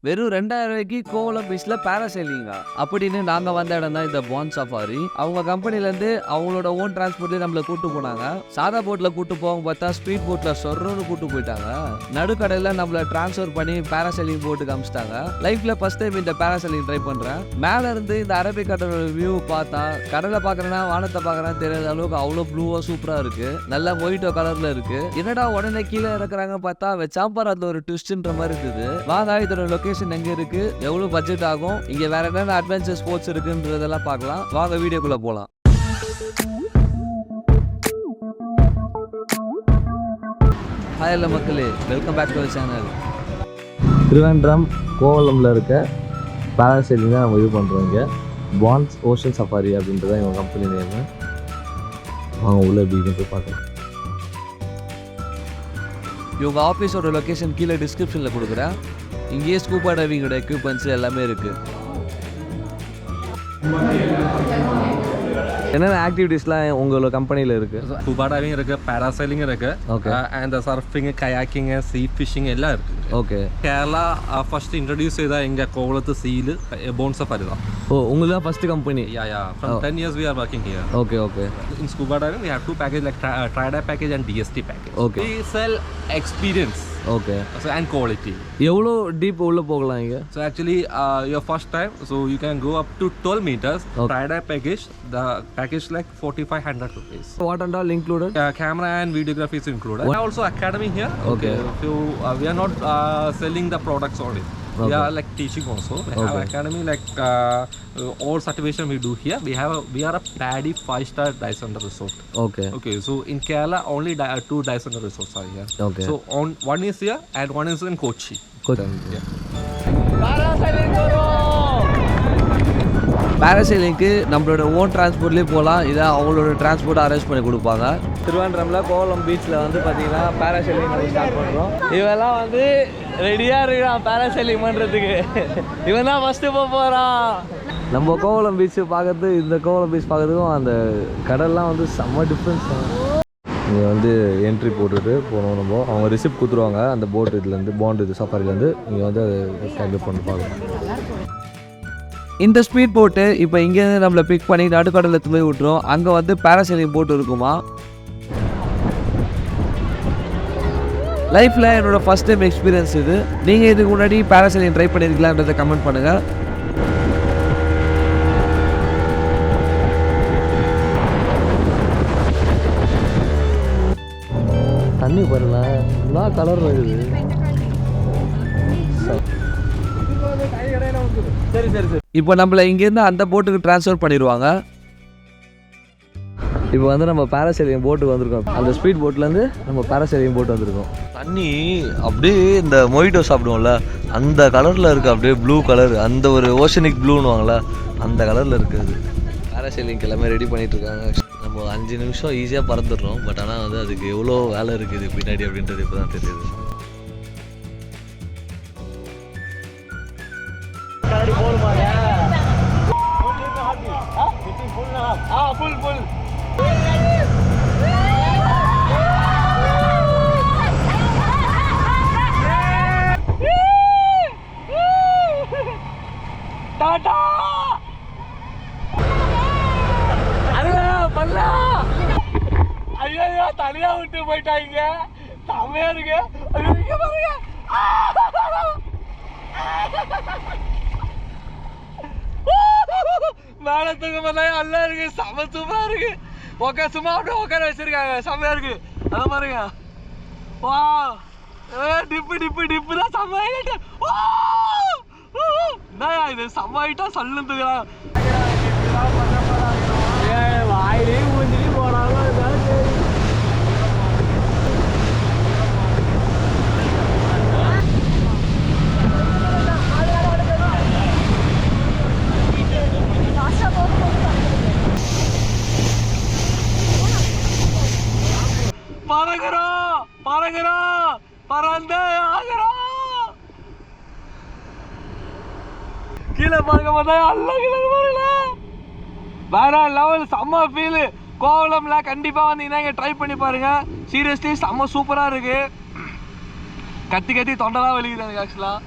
வெறும் 2000 ரூபாய்க்கு கோவளம் பீச்ல பேராசைலிங்கா அப்படின்னு நாங்க வந்த இடம் தான் இந்த பாண்ட் சஃபாரி. அவங்க கம்பெனில இருந்து அவங்களோட ஓன் டிரான்ஸ்போர்ட்ல நம்மள கூட்டு போனாங்க. சாதா போட்ல கூட்டு போவாங்க பார்த்தா ஸ்பீட் போட்ல சொர்றன்னு கூட்டு போயிட்டாங்க. நடுக்கடையில நம்மள டிரான்ஸ்ஃபர் பண்ணி பேராசைலிங் போட்டு காமிச்சிட்டாங்க. லைஃப்ல ஃபர்ஸ்ட் டைம் இந்த பேராசைலிங் ட்ரை பண்றேன். மேல இருந்து இந்த அரபிக் கடலோட வியூ பார்த்தா கடலை பாக்குறேன்னா வானத்தை பாக்குறேன் தெரியாத அளவுக்கு அவ்வளவு ப்ளூவா சூப்பரா இருக்கு. நல்லா மொயிட்டோ கலர்ல இருக்கு. என்னடா உடனே கீழே இறக்குறாங்க பார்த்தா வச்சாம்பார் அதுல ஒரு ட்விஸ்ட்ன்ற மாதிரி இருக்குது. வாங்க இதோட லொகேஷன் எங்க இருக்கு, எவ்வளவு பட்ஜெட் ஆகும், இங்க வேற என்னென்ன அட்வென்ச்சர் ஸ்போர்ட்ஸ் இருக்குன்றதெல்லாம் பார்க்கலாம். வாங்க வீடியோக்குள்ள போலாம். ஹாய் எல்லா மக்களே, welcome back to our channel. Trivandrum கோவளம்ல இருக்க பேராசைலிங் தான் நம்ம இது பண்ணுறோம். இங்கே பாண்ட்ஸ் ஓஷன் சஃபாரி அப்படின்றத இவங்க கம்பெனி நேம். அவங்க உள்ள எப்படி போய் பார்க்கலாம். இவங்க ஆஃபீஸோட லொக்கேஷன் கீழே டிஸ்கிரிப்ஷனில் கொடுக்குறேன். இங்கேயே ஸ்கூபா டைவிங்கோட எக்யூப்மெண்ட்ஸ் எல்லாமே இருக்குது. என்னென்ன ஆக்டிவிட்டீஸ்லாம் உங்களோட கம்பெனியில் இருக்குது? ஸ்கூபா டைவிங் இருக்குது, பேராசைலிங் இருக்குது, okay, and surfing, kayaking, sea fishing எல்லாம் இருக்குது. ஓகே. கேரளா ஃபர்ஸ்ட் இன்ட்ரடியூஸ் செய்த எங்கள் கோவளத்து சீல் போண்ட் சஃபாரி தான். ஓ, உங்களுக்கு தான் first company? Yeah. From 10 years we are working here. Okay, okay. In scuba diving we have two packages like tri-dive package and DST package. Okay. We sell experience. Okay. So, and quality. எவ்வளோ deep உள்ளே போகலாம் இங்கே? So actually your first time, so you can go up to 12 meters. Okay. Tri-dive package, the package like 4500 rupees. What and all included? Camera and videography is included. And also academy here. Okay. So we are not selling the products only. Okay. We are like teaching also. We have academy like all certification we do here. We are a PADI 5-star dive center resort. Okay. Okay, so in Kerala only 2 dive center resorts are here. Okay. So one is here and one is in Kochi. Good. Yeah. பேராசைலிங்க்கு நம்மளோட own டிரான்ஸ்போர்ட்லேயே போகலாம். இதை அவங்களோட transport arrange பண்ணி கொடுப்பாங்க. திருவனந்தபுரம்ல கோவளம் பீச்சில் வந்து பார்த்தீங்கன்னா parasailing start பண்ணுறோம். இவெல்லாம் வந்து ரெடியாக இருக்கிறான் பேராசைலிங் பண்ணுறதுக்கு. இவன் தான் ஃபஸ்ட்டு போகிறான். நம்ம கோவளம் பீச் பார்க்கறது இந்த கோவளம் பீச் பார்க்கறதுக்கும் அந்த கடல்லாம் வந்து செம்ம டிஃப்ரென்ஸ் தான். இங்கே வந்து என்ட்ரி போட்டுட்டு போனோம். நம்ம அவங்க ரிசிப்ட் கொடுத்துருவாங்க அந்த போட் இதுலேருந்து பாண்ட் இது சஃபாரிலேருந்து. இங்கே வந்து அதை கேல்குலேட் பண்ணி பார்க்கணும். இந்த ஸ்பீட் போட்டு இப்போ இங்கேருந்து நம்மளை பிக் பண்ணி நடுக்கடலில் போய் விட்டுரும். அங்கே வந்து பேராசைலிங் போட்டு இருக்குமா. லைஃப்பில் என்னோட ஃபஸ்ட் டைம் எக்ஸ்பீரியன்ஸ் இது. நீங்கள் இதுக்கு முன்னாடி பேராசைலிங் ட்ரை பண்ணியிருக்கலான்றதை கமெண்ட் பண்ணுங்கள். தண்ணி பாருங்க, எல்லா கலர் இருக்குது. சரி சரி சரி. இப்போ நம்மளை இங்கேருந்து அந்த போட்டுக்கு ட்ரான்ஸ்ஃபர் பண்ணிடுவாங்க. இப்போ வந்து நம்ம பேராசைலிங் போட்டுக்கு வந்திருக்கோம். அந்த ஸ்பீட் போட்லேருந்து நம்ம பேராசைலிங் போட்டு வந்திருக்கோம். தண்ணி அப்படியே இந்த மொயிட்டோ சாப்பிடுவோம்ல அந்த கலரில் இருக்குது. அப்படியே ப்ளூ கலர், அந்த ஒரு ஓஷனிக் ப்ளூன்னுவாங்கள அந்த கலரில் இருக்குது. பேராசைலிங் எல்லாமே ரெடி பண்ணிகிட்டு இருக்காங்க. நம்ம 5 நிமிஷம் ஈஸியாக பறந்துடுறோம். பட் ஆனால் வந்து அதுக்கு எவ்வளோ வேலை இருக்குது பின்னாடி அப்படின்றது இப்போ தான் தெரியுது. ஐயோ தனியா விட்டு போயிட்டாங்க. செம்மையா இருக்கு. மேல தூக்க பார்த்தா நல்லா இருக்கு. செம சூப்பரா இருக்கு. சும்மா அப்படியே உட்கார வச்சிருக்காங்க. செம்மையா இருக்கு. அதை பாருங்க. வா டிப்பு டிப்பு டிப்பு தான் செம்ம ஆயிட்டு. என்னயா இது செம்ம ஆயிட்டா சல்லுன்னு தூக்குறான். வாயிலே ஊஞ்சி போனாலும் பறகுறோம் பறகுறோம் பறந்தே ஆகிறோம். கீழே பார்க்க போதா அல்ல கீழே பாருங்க. வேற லெவல் செம்ம ஃபீலு. கோவளம்ல கண்டிப்பாக வந்தீங்கன்னா இங்கே ட்ரை பண்ணி பாருங்க. சீரியஸ்லி செம்ம சூப்பராக இருக்கு. கத்தி கத்தி தொண்டெல்லாம் வலிக்குது எனக்கு ஆக்சுவலாக.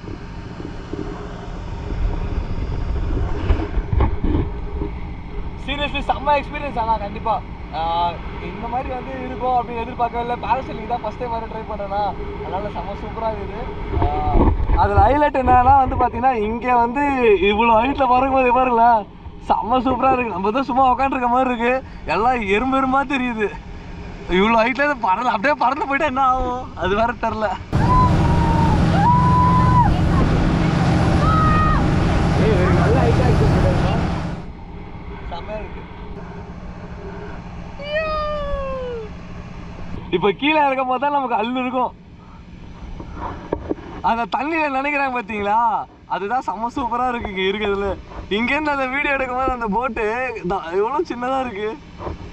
செம்ம எக்ஸ்பீரியன்ஸ். ஆனால் கண்டிப்பாக இந்த மாதிரி வந்து இருக்கும் அப்படின்னு எதிர்பார்க்கவே இல்லை. பேராசைலிங் தான் ஃபஸ்ட் டைம் வர ட்ரை பண்ணுறேன்னா, அதனால் செம்ம சூப்பராக இருக்குது. அதில் ஹைலைட் என்னன்னா வந்து பார்த்தீங்கன்னா, இங்கே வந்து இவ்வளோ ஹைட்டில் பறக்கும்போது பாருங்களேன், செம்ம சூப்பராக இருக்குது. நம்ம தான் சும்மா உட்காந்துருக்க மாதிரி இருக்குது, எல்லாம் எறும்பெருமா தெரியுது. இவ்வளோ ஹைட்டில் பறந்து அப்படியே பறந்து போயிட்டா என்ன ஆகும் அது வேற தெரில. நல்ல ஹைட்டாக இருக்குது, செம்மையாக இருக்குது. இப்போ கீழே இருக்கும் போது தான் நமக்கு அள்ளு இருக்கும். அந்த தண்ணியில் நினைக்கிறாங்க பார்த்தீங்களா, அதுதான் செம்ம சூப்பராக இருக்குது இங்கே இருக்கிறதுல. இங்கேருந்து அந்த வீடியோ எடுக்கும்போது அந்த போட்டு எவ்வளோ சின்னதாக இருக்குது.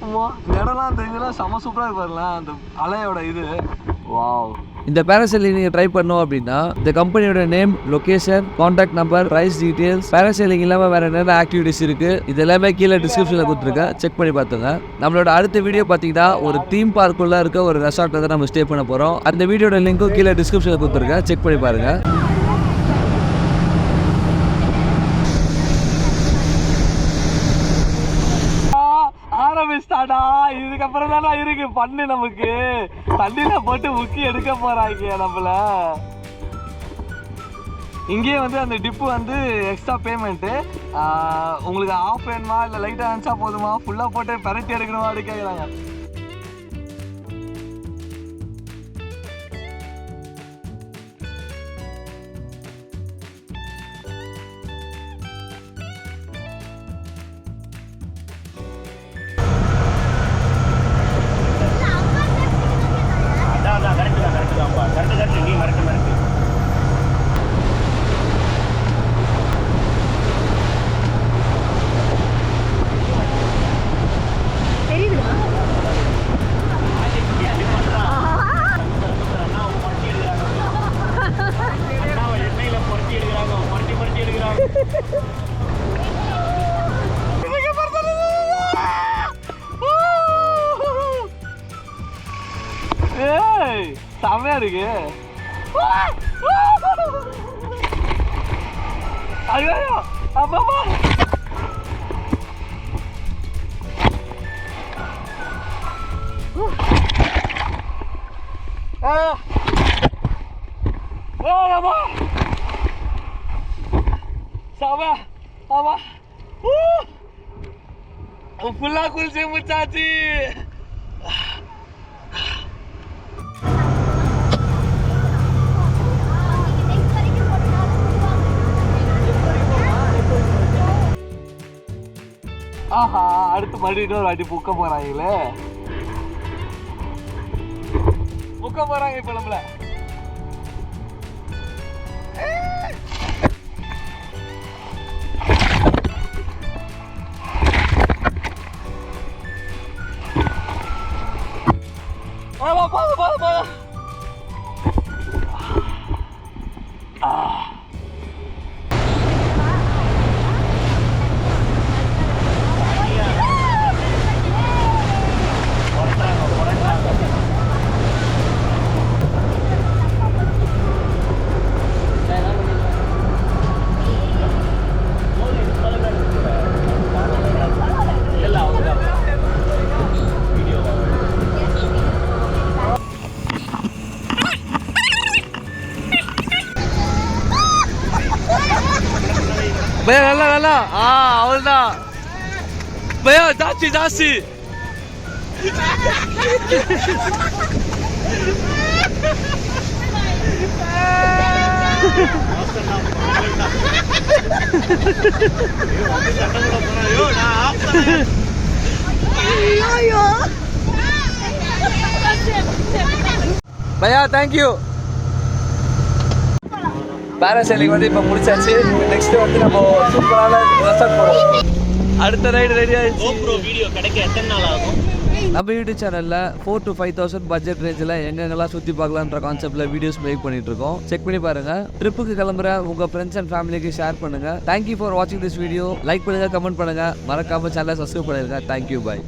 ஆமாம், இந்த இடம்லாம் அந்த இதெல்லாம் செம்ம சூப்பராக இருப்பாருலாம் அந்த அலையோட இது. வாவ். இந்த பேராசைலிங் நீங்கள் ட்ரை பண்ணோம் அப்படின்னா இந்த கம்பெனியோட name, location, contact number, price details, parasailing இல்லாமல் வேறு என்னென்ன ஆக்டிவிட்டிஸ் இருக்குது இது எல்லாமே கீழே டிஸ்கிரிப்ஷனில் கொடுத்துருக்கேன், செக் பண்ணி பார்த்துங்க. நம்மளோட அடுத்த வீடியோ பார்த்தீங்கன்னா ஒரு தீம் பார்க்குள்ளே இருக்க ஒரு ரெசார்ட்டில் தான் நம்ம ஸ்டே பண்ண போகிறோம். அந்த வீடியோட லிங்க்கும் கீழே டிஸ்கிரிப்ஷனில் கொடுத்துருக்கேன், செக் பண்ணி பாருங்கள். ஆரம்பிச்சிட்டாடா, இதுக்கப்புறம் தானே இருக்கு பண்ணு. நமக்கு தண்ணியில போட்டு முக்கி எடுக்க போறாங்க நம்மள. இங்கேயே வந்து அந்த டிப்பு வந்து எக்ஸ்ட்ரா பேமெண்ட்டு. உங்களுக்கு ஆஃப் வேணுமா இல்லை லைட்டாக அனுப்பிச்சா போதுமா, ஃபுல்லாக போட்டு பெரட்டி எடுக்கணுமா அப்படி கேட்குறாங்க. செம்மையா இருக்கு. ஐயோ அப்பா ஃபுல்லா குளிச்சு முடிச்சாச்சு. ஆஹா, அடுத்து மறுபடியும் இன்னொரு வாட்டி புக்க போறாங்களே, புக்க போறாங்க இப்ப நம்மள. பையா நல்லா நல்லா. அவள்தான் பையா, ஜாஸ்தி ஜாஸ்தி. பையா தேங்க்யூ. பேராசைலிங் வந்து இப்போ முடிச்சாச்சு. நெக்ஸ்ட் வந்து நம்ம சூப்பரான ரெசார்ட் போகிறோம். அடுத்த ரைடு ரெடி ஆயிடுச்சு. GoPro வீடியோ கிடைக்க எத்தனை நாள் ஆகும்? நம்ம யூடியூப் சேனலில் 4,000 to 5,000 பட்ஜெட் ரேஞ்சில் எங்கெங்கெல்லாம் சுற்றி பார்க்கலான்ற கான்செப்டில் வீடியோஸ் மேக் பண்ணிட்டு இருக்கோம். செக் பண்ணி பாருங்கள். ட்ரிப்புக்கு கிளம்புற உங்கள் ஃப்ரெண்ட்ஸ் அண்ட் ஃபேமிலிக்கு ஷேர் பண்ணுங்கள். தேங்க்யூ ஃபார் வாட்சிங் திஸ் வீடியோ. லைக் பண்ணுங்கள், கமெண்ட் பண்ணுங்கள், மறக்காமல் சேனலை சப்ஸ்கிரைப் பண்ணிடுங்க. தேங்க்யூ, பாய்.